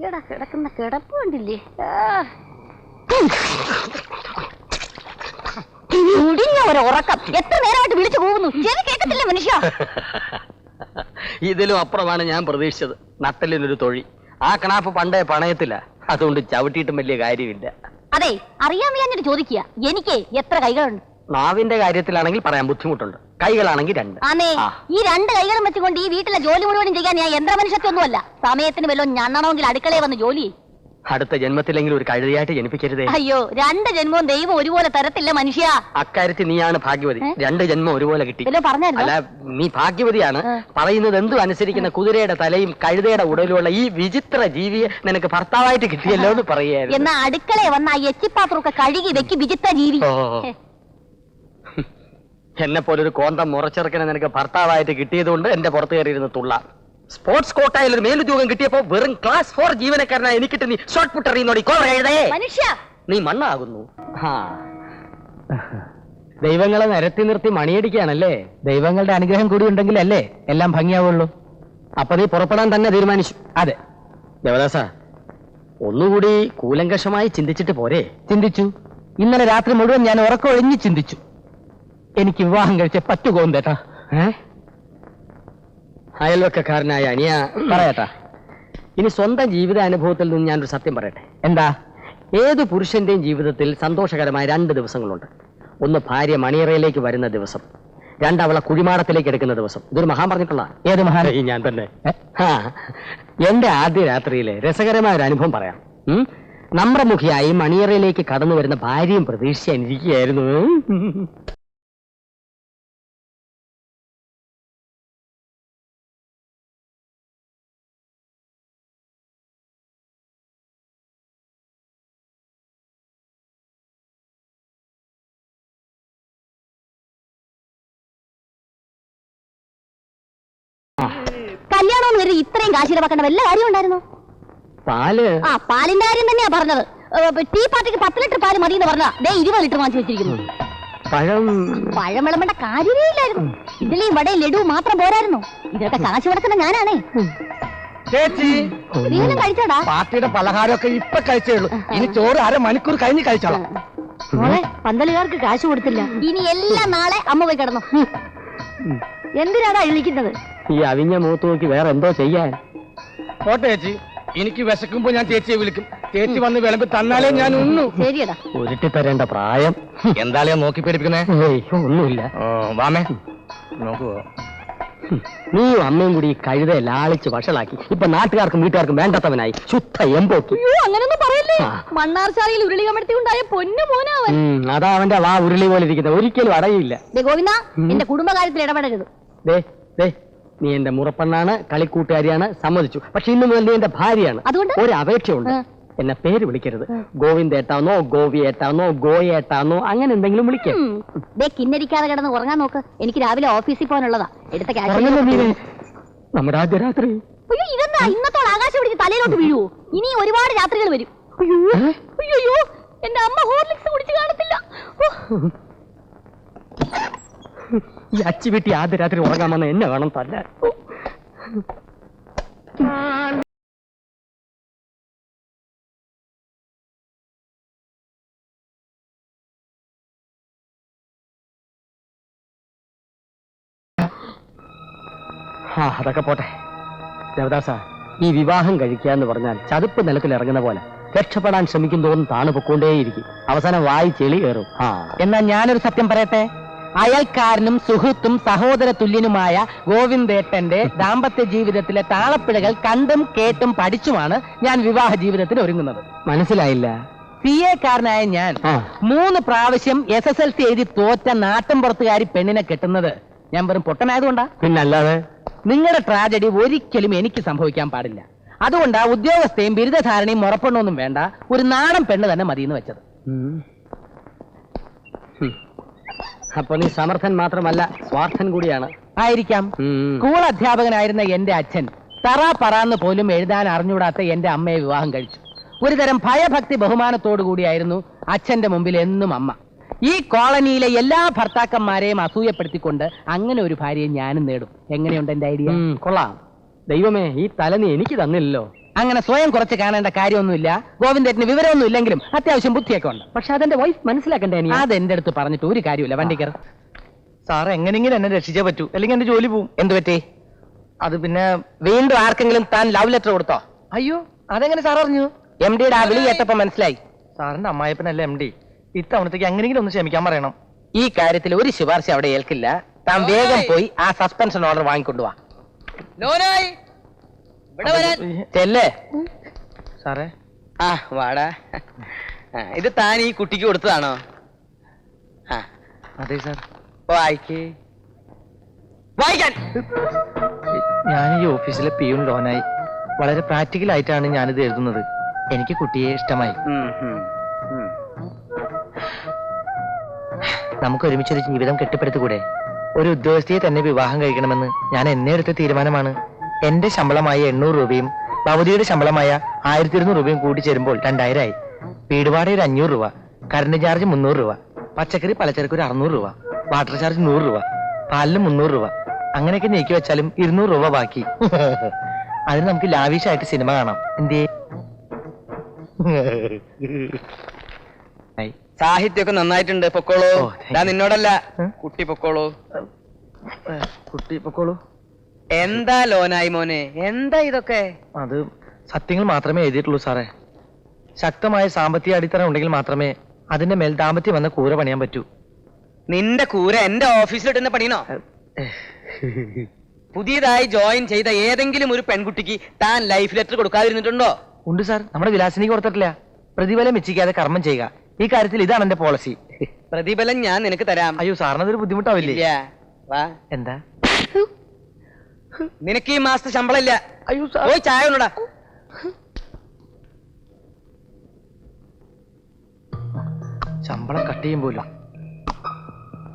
ഈടാ കിടക്കുന്ന കിടപ്പ് കണ്ടില്ലേ? ഉറക്കം എത്ര നേരമായിട്ട് വിളിച്ചു പോകുന്നു, ചെവി കേൾക്കത്തില്ല മനുഷ്യ. ഇതിലും അപ്പുറമാണ് ഞാൻ പ്രതീക്ഷിച്ചത്. നട്ടലിനൊരു തൊഴി. ആ കണാപ്പ് പണ്ടേ പണയത്തില്ല, അതുകൊണ്ട് ചവിട്ടിയിട്ടും വലിയ കാര്യമില്ല. അതെ, അറിയാൻ വയ്യാഞ്ഞിട്ട് ചോദിക്കുക. എനിക്ക് എത്ര കൈകളുണ്ട്? നാവിന്റെ കാര്യത്തിലാണെങ്കിൽ പറയാൻ ബുദ്ധിമുട്ടുണ്ട്, കൈകളാണെങ്കിൽ 2. ആണേ, ഈ 2 കൈകളും വെച്ചുകൊണ്ട് ഈ വീട്ടിലെ ജോലി മുഴുവനും ചെയ്യാൻ ഞാൻ യന്ത്രമനുഷ്യത്വമൊന്നുമല്ല. സമയത്തിന് വല്ലതും ഞണ്ണണമെങ്കിൽ അടുക്കളയിൽ വന്ന് ജോലി. അടുത്ത ജന്മത്തിലെങ്കിലും ഒരു കഴുതയായിട്ട് ജനിപ്പിക്കരുതേ. അയ്യോ, 2 ജന്മവും ദൈവം ഒരുപോലെ തരത്തില്ല മനുഷ്യ. അക്കാര്യത്തിൽ നീയാണ് ഭാഗ്യവതി. 2 ജന്മം ഒരുപോലെ കിട്ടി. അല്ല, നീ ഭാഗ്യവതിയാണ്. പറയുന്നത് എന്തും അനുസരിക്കുന്ന കുതിരയുടെ തലയും കഴുതയുടെ ഉടലുമുള്ള ഈ വിചിത്ര ജീവിയെ നിനക്ക് ഭർത്താവായിട്ട് കിട്ടിയല്ലോ എന്ന് പറയായിരുന്നു. എന്നാ അടുക്കളയെ വന്ന ആ എച്ചിപ്പാത്രമൊക്കെ കഴുകി വെക്കി വിചിത്ര ജീവി. എന്നെ പോലൊരു കോന്തം മുറച്ചെറുക്കനെ നിനക്ക് ഭർത്താവായിട്ട് കിട്ടിയതുകൊണ്ട് എന്റെ പുറത്ത് കയറിയിരുന്ന തുള്ള. സ്പോർട്സ് കോട്ടയിൽ ഒരു മേലുദ്യോഗം കിട്ടിയപ്പോ വെറും ക്ലാസ് 4 ജീവനക്കാരനായി എനിക്കിട്ട് നീ ഷോർട്ട് പുട്ട് എറിയുന്നോടി. നീ മണ്ണാകുന്നു. ദൈവങ്ങളെ നിരത്തി നിർത്തി മണിയടിക്കുകയാണല്ലേ. ദൈവങ്ങളുടെ അനുഗ്രഹം കൂടി ഉണ്ടെങ്കിലല്ലേ എല്ലാം ഭംഗിയാവുള്ളൂ. അപ്പൊ നീ പുറപ്പെടാൻ തന്നെ തീരുമാനിച്ചു? അതെ ദേവദാസ, ഒന്നുകൂടി കൂലങ്കഷമായി ചിന്തിച്ചിട്ട് പോരെ? ചിന്തിച്ചു. ഇന്നലെ രാത്രി മുഴുവൻ ഞാൻ ഉറക്കമൊഴിഞ്ഞ് ചിന്തിച്ചു. എനിക്ക് വിവാഹം കഴിച്ച പറ്റുകോന്തേട്ടാ. അയൽവക്കക്കാരനായ അനിയ പറയട്ടാ, ഇനി സ്വന്തം ജീവിതാനുഭവത്തിൽ നിന്ന് ഞാനൊരു സത്യം പറയട്ടെ. എന്താ? ഏത് പുരുഷന്റെയും ജീവിതത്തിൽ സന്തോഷകരമായ 2 ദിവസങ്ങളുണ്ട്. ഒന്ന് ഭാര്യ മണിയറയിലേക്ക് വരുന്ന ദിവസം, 2 അവളെ കുഴിമാടത്തിലേക്ക് എടുക്കുന്ന ദിവസം. ഇതൊരു മഹാൻ പറഞ്ഞിട്ടുള്ള. ഏത് മഹാൻ? ഞാൻ തന്നെ. എന്റെ ആദ്യ രാത്രിയിലെ രസകരമായ ഒരു അനുഭവം പറയാം. നമ്രമുഖിയായി മണിയറയിലേക്ക് കടന്നു വരുന്ന ഭാര്യയും പ്രതീക്ഷിച്ചിരിക്കുകയായിരുന്നു. കല്യാണം വരെ ഇത്രയും കാശിലവാക്കേണ്ട വല്ല കാര്യം ഉണ്ടായിരുന്നു? പാല്. പാലിന്റെ കാര്യം തന്നെയാ പറഞ്ഞത്. ടീ പാർട്ടിക്ക് 10 ലിറ്റർ പാല് മതി എന്ന് പറഞ്ഞാ 20 ലിറ്റർ വാങ്ങിച്ചു വെച്ചിരിക്കുന്നു. പഴം വിളമ്പേണ്ട കാര്യമേ ഇല്ലായിരുന്നു. ഇതിലെ ഇവിടെ ലഡു മാത്രം പോരായിരുന്നു. ഇതൊക്കെ കാശ് കൊടുക്കുന്ന ഞാനാണേ. ചേച്ചി, നീനും കഴിച്ചോടാ? പാർട്ടിയുടെ പലഹാരമൊക്കെ ഇപ്പൊ കഴിച്ചേ ഉള്ളൂ. ഇനി ചോറ് 1/2 മണിക്കൂർ കഴിഞ്ഞ് കഴിച്ചോളാം. മോളെ, പന്തലുകാർക്ക് കാശ് കൊടുത്തില്ല. ഇനി എല്ലാം നാളെ അമ്മ പോയി കിടന്നു. എന്തിനാടാ എഴുതിക്കുന്നത്? ഈ അവിഞ്ഞ മൂത്ത് നോക്കി വേറെ എന്തോ ചെയ്യാൻ. പോട്ടെ ചേച്ചി, എനിക്ക് വിശക്കുമ്പോ ഞാൻ ചേച്ചിയെ വിളിക്കും. ചേച്ചി വന്ന് വിളമ്പി തന്നാലേ ഞാൻ ഉണ്ണു. ശരിയടാ. ഉരുട്ടി തരേണ്ട പ്രായം. എന്തായാലും നോക്കി പേടിപ്പിക്കുന്നേ? ഒന്നുമില്ല. വാമേ നോക്കുവോ? നീയും അമ്മയും കൂടി ഈ കഴുതയെ ലാളിച്ച് വഷളാക്കി. ഇപ്പൊ നാട്ടുകാർക്കും വീട്ടുകാർക്കും വേണ്ടാത്തവനായി. ശുദ്ധ എമ്പോക്കി. അങ്ങനൊന്നും പറയല്ലേ. മണ്ണാർശാലയിൽ ഉരുളി കമഴ്ത്തി ഉണ്ടായ പൊന്നു മോനാവൻ. അതാ അവന്റെ വാ ഉരുളി പോലെ ഇരിക്കുന്നത്. ഒരിക്കലും അടയില്ല. ഗോവിന്ദ, എന്റെ കുടുംബകാര്യത്തിൽ ഇടപെടരുത്. നീ എന്റെ മുറപ്പെണ്ണാണ്, കളിക്കൂട്ടുകാരിയാണ്, സമ്മതിച്ചു. പക്ഷെ ഇന്നു മുതൽ നീ എന്റെ ഭാര്യയാണ്. ഒരു അപേക്ഷയുണ്ട്. എന്നെ പേര് വിളിക്കരുത്. ഗോവിന്ദേട്ടാന്നോ, ഗോവിയേട്ടാന്നോ, ഗോയേട്ടാന്നോ, അങ്ങനെ എന്തെങ്കിലും വിളിക്കാം. കിന്നരിക്കാതെ കിടന്ന് ഉറങ്ങാൻ നോക്ക്. എനിക്ക് രാവിലെ ഓഫീസിൽ പോകാനുള്ളതാ. എടുത്ത നമ്മുടെ ആദ്യ രാത്രി. അയ്യോ, ഇതെന്താ ഇന്നത്തോളം ആകാശം പിടിച്ച് തലയിലോട്ട് വീഴുവോ? ഇനി ഒരുപാട് രാത്രികൾ വരും. അയ്യോ, എന്റെ അമ്മ ഹോർലിക്സ് കുടിച്ച് കാണത്തില്ല. ഈ അച്ചി വീട്ടി ആദ്യ രാത്രി ഉറങ്ങാൻ വന്ന എന്നെ വേണം തല്ല. അതൊക്കെ പോട്ടെ ദേവദാസ. ഈ വിവാഹം കഴിക്കാന്ന് പറഞ്ഞാൽ ചതുപ്പ് നിലത്തിൽ ഇറങ്ങുന്ന പോലെ രക്ഷപ്പെടാൻ ശ്രമിക്കുന്നതോന്നും താണു പൊക്കോണ്ടേയിരിക്കും. അവസാനം വായി ചെളി കയറും. എന്നാ ഞാനൊരു സത്യം പറയട്ടെ. അയൽക്കാരനും സുഹൃത്തും സഹോദര തുല്യനുമായ ഗോവിന്ദേട്ടന്റെ ദാമ്പത്യ ജീവിതത്തിലെ താളപ്പിഴകൾ കണ്ടും കേട്ടും പഠിച്ചുമാണ് ഞാൻ വിവാഹ ജീവിതത്തിന് ഒരുങ്ങുന്നത്. മനസ്സിലായില്ല. CA കാരനായ ഞാൻ 3 പ്രാവശ്യം SSLC എഴുതി തോറ്റ നാട്ടിൻപുറത്തുകാരി പെണ്ണിനെ കെട്ടുന്നത് ഞാൻ വെറും പൊട്ടനായതുകൊണ്ടാ. പിന്നല്ലാതെ. നിങ്ങളുടെ ട്രാജഡി ഒരിക്കലും എനിക്ക് സംഭവിക്കാൻ പാടില്ല. അതുകൊണ്ടാ ഉദ്യോഗസ്ഥയും ബിരുദധാരണയും മുറപ്പെണ്ണൊന്നും വേണ്ട, ഒരു നാടൻ പെണ്ണ് തന്നെ മതിയെന്ന് വെച്ചത്. അപ്പൊ നീ സമർത്ഥൻ മാത്രമല്ല, സ്വാർത്ഥൻ കൂടിയാണ്. ആയിരിക്കാം. സ്കൂൾ അധ്യാപകനായിരുന്ന എന്റെ അച്ഛൻ തറ പറന്ന് പോലും എഴുതാൻ അറിഞ്ഞൂടാത്ത എന്റെ അമ്മയെ വിവാഹം കഴിച്ചു. ഒരുതരം ഭയഭക്തി ബഹുമാനത്തോടു കൂടിയായിരുന്നു അച്ഛന്റെ മുമ്പിൽ എന്നും അമ്മ. ഈ കോളനിയിലെ എല്ലാ ഭർത്താക്കന്മാരെയും അസൂയപ്പെടുത്തിക്കൊണ്ട് അങ്ങനെ ഒരു ഭാര്യയെ ഞാനും നേടും. എങ്ങനെയുണ്ട് എന്റെ ഐഡിയ? കൊള്ളാം. ദൈവമേ, ഈ തല നീ എനിക്ക് തന്നില്ലല്ലോ. അങ്ങനെ സ്വയം കുറച്ച് കാണേണ്ട കാര്യമൊന്നുമില്ല. ഗോവിന്ദേട്ടന് വിവരമൊന്നും ഇല്ലെങ്കിലും അത്യാവശ്യം ബുദ്ധിയൊക്കെ ഉണ്ട്. പക്ഷെ അതെന്റെ വൈഫ് മനസ്സിലാക്കണ്ടേ അനിയ? അതെന്റെ അടുത്ത് പറഞ്ഞിട്ട് ഒരു കാര്യമില്ല. വണ്ടിക്കർ സാർ എങ്ങനെയെങ്കിലും എന്നെ രക്ഷിച്ചേ പറ്റൂ, അല്ലെങ്കിൽ എന്റെ ജോലി പോവും. എന്ത് പറ്റി? അത് പിന്നെ വീണ്ടും ആർക്കെങ്കിലും താൻ ലവ് ലെറ്റർ കൊടുത്തോ? അയ്യോ, അതെങ്ങനെ സാർ അറിഞ്ഞു? MD-യുടെ ആ വിളി കേട്ടപ്പോ മനസ്സിലായി. സാറിന്റെ അമ്മായിപ്പനല്ല MD. ഇത്തവണത്തേക്ക് എങ്ങനെയെങ്കിലും ഒന്ന് ക്ഷമിക്കാൻ പറയണം. ഈ കാര്യത്തിൽ ഒരു ശുപാർശ അവിടെ ഏൽക്കില്ല. താൻ വേഗം പോയി ആ സസ്പെൻഷൻ ഓർഡർ വാങ്ങിക്കൊണ്ടുവാ. ചെല്ലേ. സാറേ ആ വാടാ. ഇത് താൻ ഈ കുട്ടിക്ക് കൊടുത്തതാണോ? അതെ സാർ. വായിക്കാൻ ഞാൻ ഈ ഓഫീസിലെ പിയൂൺ ലോനായി. വളരെ പ്രാക്ടിക്കൽ ആയിട്ടാണ് ഞാനിത് എഴുതുന്നത്. എനിക്ക് കുട്ടിയെ ഇഷ്ടമായി. നമുക്ക് ഒരുമിച്ചൊരു ജീവിതം കെട്ടിപ്പടുത്തുകൂടെ? ഒരു ഉദ്യോഗസ്ഥയെ തന്നെ വിവാഹം കഴിക്കണമെന്ന് ഞാൻ എന്നെ എടുത്ത തീരുമാനമാണ്. എന്റെ ശമ്പളമായ 800 രൂപയും ഭവതിയുടെ ശമ്പളമായ 1200 രൂപയും കൂടി ചേരുമ്പോൾ 2000 ആയി. വീട് വാടക ഒരു 500 രൂപ, കറണ്ട് ചാർജ് 300 രൂപ, പച്ചക്കറി പലചരക്ക് ഒരു 600 രൂപ, വാട്ടർ ചാർജ് 100 രൂപ, പാലിന് 300 രൂപ. അങ്ങനെയൊക്കെ നീക്കി വെച്ചാലും 200 രൂപ ബാക്കി. അതിന് നമുക്ക് ലാവിഷായിട്ട് സിനിമ കാണാം. എന്തേ? സാഹിത്യമൊക്കെ നന്നായിട്ടുണ്ട്. പൊക്കോളൂ. ഓ, thank you. ഞാൻ നിന്നോടല്ല, കുട്ടി പൊക്കോളൂ. കുട്ടി പൊക്കോളൂ. എന്താ ലോനായി മോനെ, എന്താ ഇതൊക്കെ? അത് സത്യങ്ങൾ മാത്രമേ എഴുതിയിട്ടുള്ളൂ സാറേ. ശക്തമായ സാമ്പത്തിക അടിത്തറ ഉണ്ടെങ്കിൽ മാത്രമേ അതിന്റെ മേൽ ദാമ്പത്യം വന്ന കൂര പണിയാൻ പറ്റൂ. നിന്റെ കൂര എന്റെ ഓഫീസിലിട്ടുന്ന പണിയണോ? പുതിയതായി ജോയിൻ ചെയ്ത ഏതെങ്കിലും ഒരു പെൺകുട്ടിക്ക് താൻ ലൈഫ് ലെറ്റർ കൊടുക്കാതിരുന്നിട്ടുണ്ടോ? ഉണ്ട് സാർ. നമ്മുടെ വിലാസിനിക്ക് കൊടുത്തിട്ടില്ല. പ്രതിഫലം മെച്ചിക്കാതെ കർമ്മം ചെയ്യുക. ഈ കാര്യത്തിൽ ഇതാണ് എന്റെ പോളിസി. പ്രതിഫലം ഞാൻ നിനക്ക് തരാം. അയ്യോ, സാറിനതൊരു ബുദ്ധിമുട്ടാവില്ലേ? ഇല്ല. വാ. എന്താ? നിനക്ക് ഈ മാസത്തെ ശമ്പളം ഇല്ല. അയ്യോ സാർ. പോയി ചായ കൊണ്ടുടാ. ശമ്പളം കട്ട് ചെയ്യും പോലും.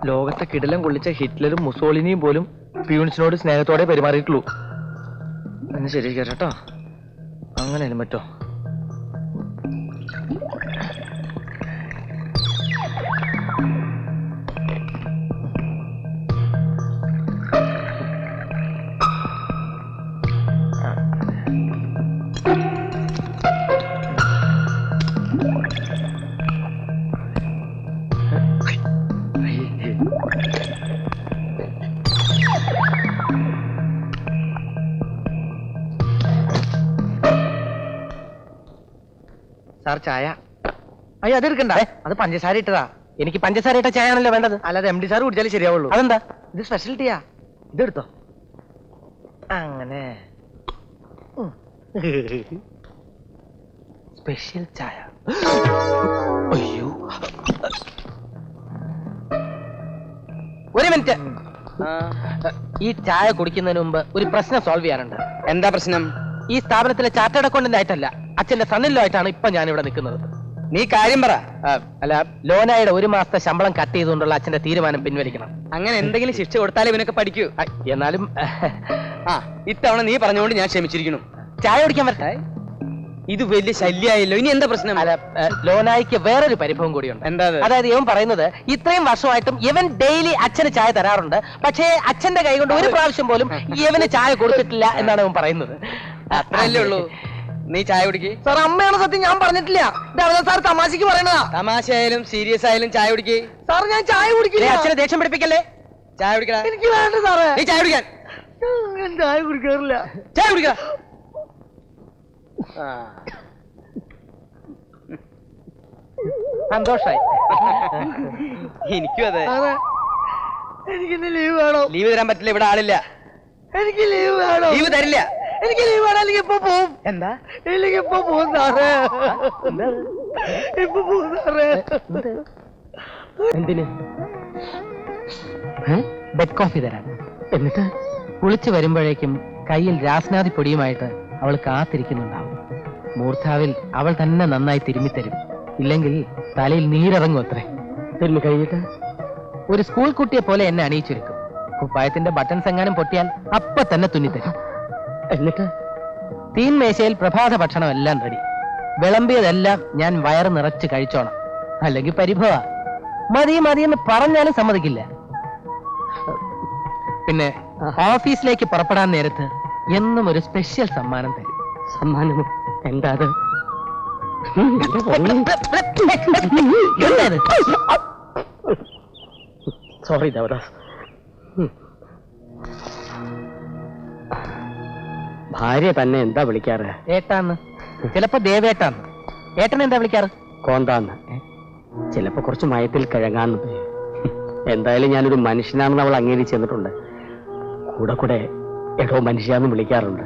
ലോകത്തെ കിടലം കൊള്ളിച്ച ഹിറ്റ്ലറും മുസോളിനിയും പോലും പ്യൂൺസിനോട് സ്നേഹത്തോടെ പെരുമാറിയിട്ടുള്ളൂ. എന്ന് ശരി കേട്ടോ. അങ്ങനെ പറ്റോ? സാർ ചായ. അയ്യോ, അതെടുക്കണ്ട. അത് പഞ്ചസാര ഇട്ടതാ. എനിക്ക് പഞ്ചസാര ഇട്ട ചായ ആണല്ലോ വേണ്ടത്. അല്ലാതെ MD സാർ കുടിച്ചാലേ ശരിയാവുള്ളൂ. അതെന്താ? ഇത് സ്പെഷ്യൽ ടീയാ. ഇതെടുത്തോ. അങ്ങനെ സ്പെഷ്യൽ ചായ. അയ്യോ, ഒരു മിനിറ്റ്. ഈ ചായ കുടിക്കുന്നതിന് മുമ്പ് ഒരു പ്രശ്നം സോൾവ് ചെയ്യാറുണ്ട്. എന്താ പ്രശ്നം? ഈ സ്ഥാപനത്തിലെ ചാർട്ടേഡ് അക്കൗണ്ടന്റ് ആയിട്ടല്ല, അച്ഛന്റെ സണ്ണിലോ ആയിട്ടാണ് ഇപ്പൊ ഞാൻ ഇവിടെ നിൽക്കുന്നത്. നീ കാര്യം പറ. അല്ല, ലോനായുടെ 1 മാസത്തെ ശമ്പളം കട്ട് ചെയ്തുകൊണ്ടുള്ള അച്ഛന്റെ തീരുമാനം പിൻവലിക്കണം. അങ്ങനെ എന്തെങ്കിലും ശിക്ഷ കൊടുത്താലേ ഇവനൊക്കെ പഠിക്കൂ. എന്നാലും ഇത്തവണ നീ പറഞ്ഞുകൊണ്ട് ഞാൻ ക്ഷമിച്ചിരിക്കുന്നു. ചായ കുടിക്കാൻ പറ്റേ? ഇത് വലിയ ശല്യായല്ലോ. ഇനി എന്താ പ്രശ്നം? അല്ല, ലോനായിക്ക് വേറൊരു പരിഭവം കൂടിയുണ്ട്. എന്താ? അതായത് ഇവൻ പറയുന്നത് ഇത്രയും വർഷമായിട്ടും ഇവൻ ഡെയിലി അച്ഛന് ചായ തരാറുണ്ട്, പക്ഷേ അച്ഛന്റെ കൈ കൊണ്ട് ഒരു പ്രാവശ്യം പോലും ഇവന് ചായ കൊടുത്തിട്ടില്ല എന്നാണ് ഇവൻ പറയുന്നത്. അത്രയല്ലേ ഉള്ളൂ. നീ ചായ കുടിക്ക്. സാർ, അമ്മയാണ് സത്യം. ഞാൻ പറഞ്ഞിട്ടില്ല. സാർ തമാശക്ക് പറയണതാ. തമാശ ആയാലും സീരിയസ് ആയാലും ചായ കുടിക്ക്. സാർ, ഞാൻ ചായ കുടിക്കില്ല. അച്ഛനെ ദേഷ്യം പിടിപ്പിക്കല്ലേ. ചായ കുടിക്കടാ. എനിക്ക് വേണ്ട സാറേ. നീ ചായ കുടിക്കാൻ. ഞാൻ ചായ കുടിക്കാറില്ല. ചായ കുടിക്ക. സന്തോഷായി. എനിക്കും അതെ. എനിക്കിന്ന് ലീവ് വേണം. ലീവ് തരാൻ പറ്റില്ല, ഇവിടെ ആളില്ല. എനിക്ക് ലീവ് വേണം. ലീവ് തരില്ല. എനിക്ക് ലീവ് വേണം. അല്ലെങ്കിൽ ഇപ്പൊ പോവും. എന്താ? അല്ലെങ്കിൽ ഇപ്പൊ പോവും സാറേ. ഇപ്പൊ പോവും സാറേ. എന്തിന്? ബെഡ് കോഫി തരാൻ. എന്നിട്ട് കുളിച്ചു വരുമ്പോഴേക്കും കയ്യിൽ രാസ്നാദി പൊടിയുമായിട്ട് അവൾ കാത്തിരിക്കുന്നുണ്ടാവും. മൂർധാവിൽ അവൾ തന്നെ നന്നായി തിരുമ്മിത്തരും. ഇല്ലെങ്കിൽ തലയിൽ നീരിറങ്ങും അത്രേ. തിരുമ്മി കഴിഞ്ഞിട്ട് ഒരു സ്കൂൾ കുട്ടിയെ പോലെ എന്നെ അണിയിച്ചൊരുക്കും. കുപ്പായത്തിന്റെ ബട്ടൺസ് എങ്ങാനും പൊട്ടിയാൽ അപ്പൊ തന്നെ തുന്നിത്തരും. എന്നിട്ട് തീൻമേശയിൽ പ്രഭാത ഭക്ഷണം എല്ലാം റെഡി. വിളമ്പിയതെല്ലാം ഞാൻ വയറ് നിറച്ച് കഴിച്ചോണം. അല്ലെങ്കിൽ പരിഭവ. മതി മതിയെന്ന് പറഞ്ഞാലും സമ്മതിക്കില്ല. പിന്നെ ഓഫീസിലേക്ക് പുറപ്പെടാൻ നേരത്ത് എന്നും ഒരു സ്പെഷ്യൽ സമ്മാനം തരും. സമ്മാനമോ? എന്താ അത്? സോറി ദേവദാസ്. ഭാര്യ തന്നെ എന്താ വിളിക്കാറ്? ഏട്ടാന്ന്, ചിലപ്പോ ദേവേട്ടാന്ന്. ഏട്ടൻ എന്താ വിളിക്കാറ്? കോന്താന്ന്, ചിലപ്പോ കുറച്ച് മയത്തിൽ കിഴങ്ങാന്ന്. എന്തായാലും ഞാനൊരു മനുഷ്യനാണെന്ന് അവൾ അംഗീകരിച്ച് ചെന്നിട്ടുണ്ട്. കൂടെ കൂടെ എടോ മനുഷ്യാന്ന് വിളിക്കാറുണ്ട്.